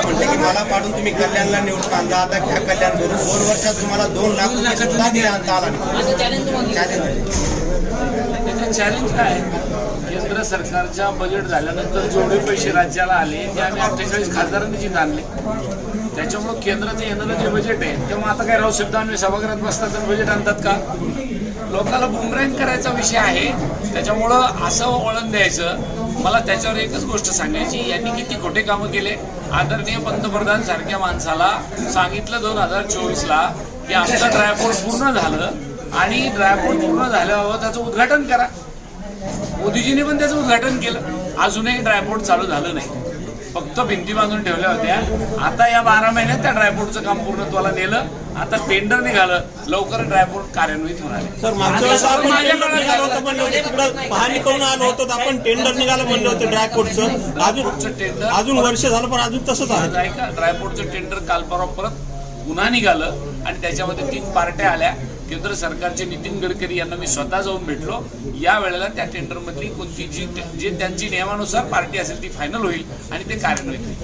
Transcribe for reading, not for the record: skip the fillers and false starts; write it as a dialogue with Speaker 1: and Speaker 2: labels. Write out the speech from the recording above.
Speaker 1: म्हणते की मला पाडून तुम्ही कल्याणला निवडून आणला, आता घ्या कल्याण करून 2 वर्षात तुम्हाला 2 लाख रुपये सुद्धा दिले आणता आला नाही.
Speaker 2: चॅलेंज काय आहे? केंद्र सरकारच्या बजेट झाल्यानंतर जेवढे पैसे राज्याला आले ते आम्ही 48 खासदारांनी जिथं आणले. त्याच्यामुळं केंद्राचं येणारं जे बजेट आहे तेव्हा आता काय राव शब्द आम्ही सभागृहात बसतात आणि बजेट आणतात का? लोकांना बुमरॅंग करायचा विषय आहे. त्याच्यामुळं असं वळण द्यायचं. मला त्याच्यावर एकच गोष्ट सांगायची, यांनी किती खोटे कामं केले. आदरणीय पंतप्रधान सारख्या माणसाला सांगितलं 2024ला की आमचं ड्रायपोर्ट पूर्ण झालं आणि ड्रायपोर्ट पूर्ण झाल्यावर त्याचं उद्घाटन करा. मोदीजींनी पण त्याचं उद्घाटन केलं. अजूनही ड्रायपोर्ट चालू झालं नाही, फक्त भिंती बांधून ठेवल्या होत्या. आता या 12 महिन्यात त्या ड्रायपोर्टचं काम पूर्णत्वाला नेलं. आता टेंडर निघालं, लवकर ड्रायपोर्ट कार्यान्वित होणार आहे.
Speaker 3: सर मागच्या वेळेस आपण टेंडर निघालं होतं म्हणलं होतं, तिकडं पाहणी करून आलो होतो आपण, टेंडर निघालं म्हणलं होतं ड्रायपोर्टचं.
Speaker 2: टेंडर
Speaker 3: अजून वर्ष झालं पण अजून तसंच आहे
Speaker 2: का? ड्रायपोर्टचं टेंडर काल परवा परत पुन्हा निघालं आणि त्याच्यामध्ये 3 पार्ट्या आल्या. केंद्र सरकारचे नितीन गडकरी यांना मी स्वतः जाऊन भेटलो. या वेळेला त्या टेंडरमधली कोणती जी त्यांची नियमानुसार पार्टी असेल ती फायनल होईल आणि ते कार्यान्वित होईल.